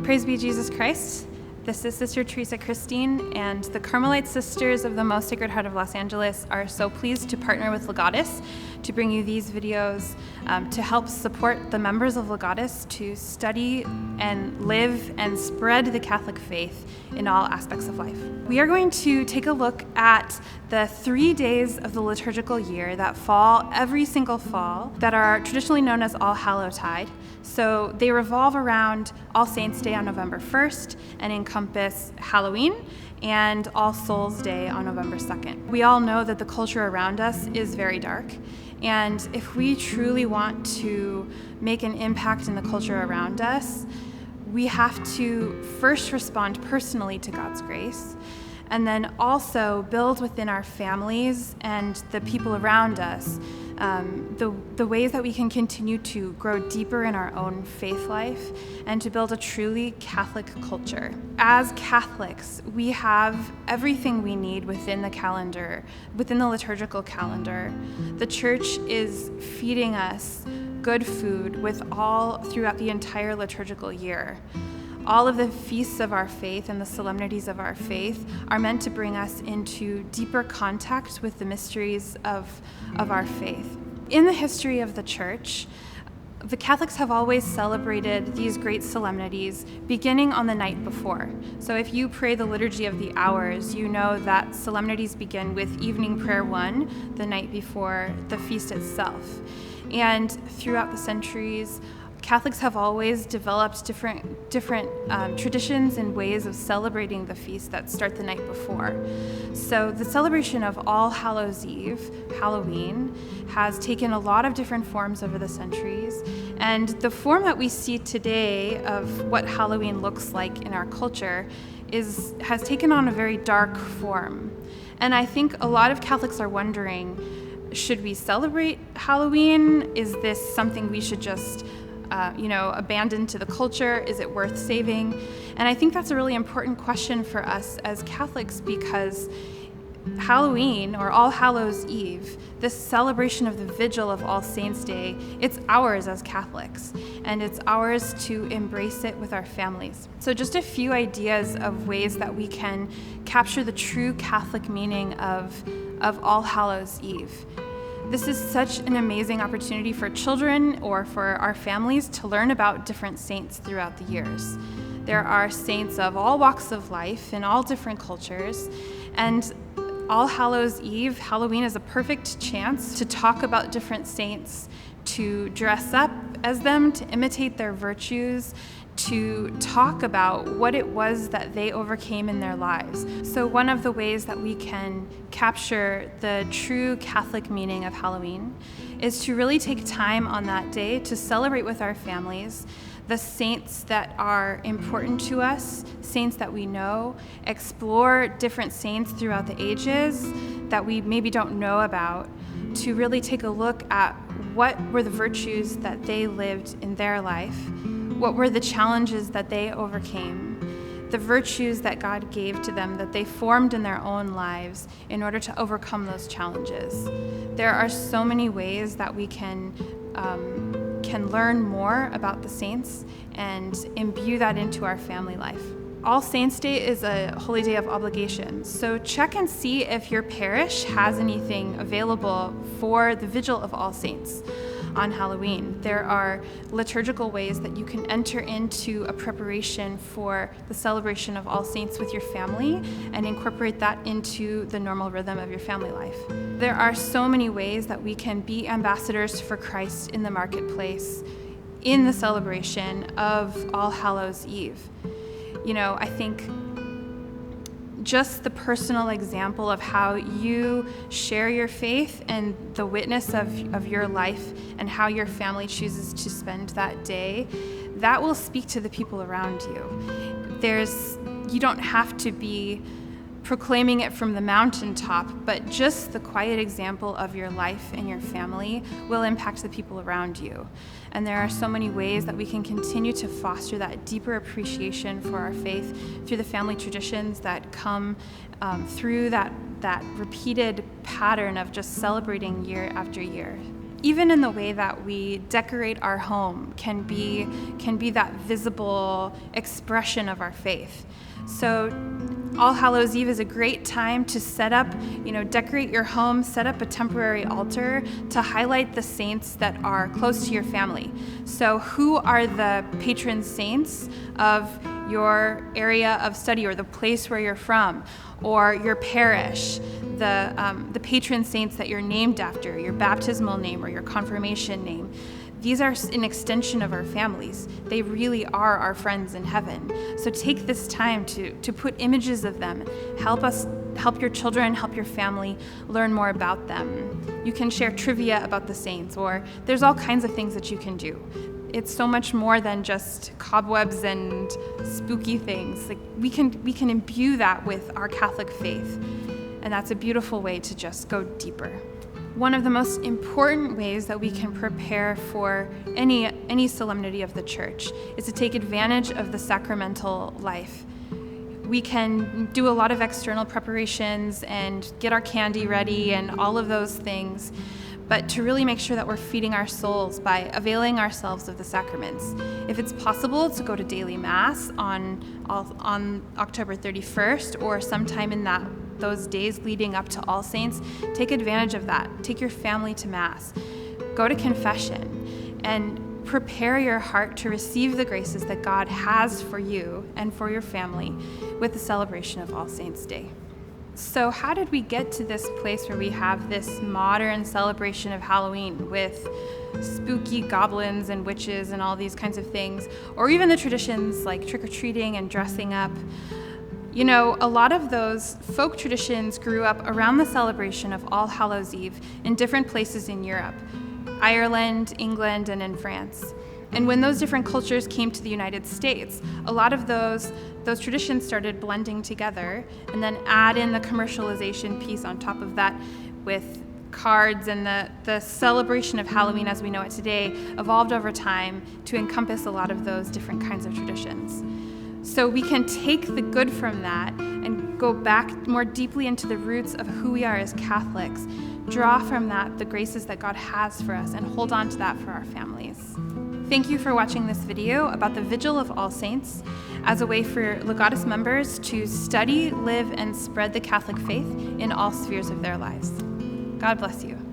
Praise be Jesus Christ. This is Sister Teresa Christine, and the Carmelite Sisters of the Most Sacred Heart of Los Angeles are so pleased to partner with Legatus to bring you these videos to help support the members of Legatus to study and live and spread the Catholic faith in all aspects of life. We are going to take a look at the 3 days of the liturgical year that fall every single fall that are traditionally known as All Hallowtide. So they revolve around All Saints' Day on November 1st and encompass Halloween and All Souls' Day on November 2nd. We all know that the culture around us is very dark, and if we truly want to make an impact in the culture around us, we have to first respond personally to God's grace, and then also build within our families and the people around us the ways that we can continue to grow deeper in our own faith life and to build a truly Catholic culture. As Catholics, we have everything we need within the calendar, within the liturgical calendar. The Church is feeding us good food throughout the entire liturgical year. All of the feasts of our faith and the solemnities of our faith are meant to bring us into deeper contact with the mysteries of our faith. In the history of the Church, the Catholics have always celebrated these great solemnities beginning on the night before. So if you pray the Liturgy of the Hours, you know that solemnities begin with Evening Prayer 1, the night before the feast itself. And throughout the centuries, Catholics have always developed different traditions and ways of celebrating the feast that start the night before. So the celebration of All Hallows Eve, Halloween, has taken a lot of different forms over the centuries, and the form that we see today of what Halloween looks like in our culture has taken on a very dark form. And I think a lot of Catholics are wondering, should we celebrate Halloween? Is this something we should just abandoned to the culture? Is it worth saving? And I think that's a really important question for us as Catholics, because Halloween, or All Hallows Eve, this celebration of the Vigil of All Saints' Day, it's ours as Catholics, and it's ours to embrace it with our families. So just a few ideas of ways that we can capture the true Catholic meaning of All Hallows Eve. This is such an amazing opportunity for children or for our families to learn about different saints throughout the years. There are saints of all walks of life in all different cultures, and All Hallows Eve, Halloween, is a perfect chance to talk about different saints, to dress up as them, to imitate their virtues, to talk about what it was that they overcame in their lives. So one of the ways that we can capture the true Catholic meaning of Halloween is to really take time on that day to celebrate with our families the saints that are important to us, saints that we know, explore different saints throughout the ages that we maybe don't know about, to really take a look at what were the virtues that they lived in their life. What were the challenges that they overcame, the virtues that God gave to them that they formed in their own lives in order to overcome those challenges. There are so many ways that we can learn more about the saints and imbue that into our family life. All Saints' Day is a holy day of obligation, so check and see if your parish has anything available for the Vigil of All Saints on Halloween. There are liturgical ways that you can enter into a preparation for the celebration of All Saints with your family and incorporate that into the normal rhythm of your family life. There are so many ways that we can be ambassadors for Christ in the marketplace in the celebration of All Hallows Eve. I think just the personal example of how you share your faith and the witness of your life and how your family chooses to spend that day, that will speak to the people around you. You don't have to be proclaiming it from the mountaintop, but just the quiet example of your life and your family will impact the people around you. And there are so many ways that we can continue to foster that deeper appreciation for our faith through the family traditions that come through that repeated pattern of just celebrating year after year. even in the way that we decorate our home can be that visible expression of our faith. So All Hallows Eve is a great time to set up, decorate your home, set up a temporary altar to highlight the saints that are close to your family. So who are the patron saints of your area of study or the place where you're from, or your parish, the patron saints that you're named after, your baptismal name or your confirmation name. These are an extension of our families. They really are our friends in heaven. So take this time to put images of them. Help your children, help your family learn more about them. You can share trivia about the saints, or there's all kinds of things that you can do. It's so much more than just cobwebs and spooky things. Like we can imbue that with our Catholic faith, and that's a beautiful way to just go deeper. One of the most important ways that we can prepare for any solemnity of the church is to take advantage of the sacramental life. We can do a lot of external preparations and get our candy ready and all of those things, but to really make sure that we're feeding our souls by availing ourselves of the sacraments. If it's possible to go to daily Mass on October 31st or sometime in those days leading up to All Saints, take advantage of that. Take your family to Mass. Go to confession and prepare your heart to receive the graces that God has for you and for your family with the celebration of All Saints' Day. So how did we get to this place where we have this modern celebration of Halloween with spooky goblins and witches and all these kinds of things, or even the traditions like trick-or-treating and dressing up? A lot of those folk traditions grew up around the celebration of All Hallows Eve in different places in Europe, Ireland, England, and in France. And when those different cultures came to the United States, a lot of those traditions started blending together, and then add in the commercialization piece on top of that with cards, and the celebration of Halloween as we know it today evolved over time to encompass a lot of those different kinds of traditions. So we can take the good from that and go back more deeply into the roots of who we are as Catholics, draw from that the graces that God has for us, and hold on to that for our families. Thank you for watching this video about the Vigil of All Saints as a way for Legatus members to study, live, and spread the Catholic faith in all spheres of their lives. God bless you.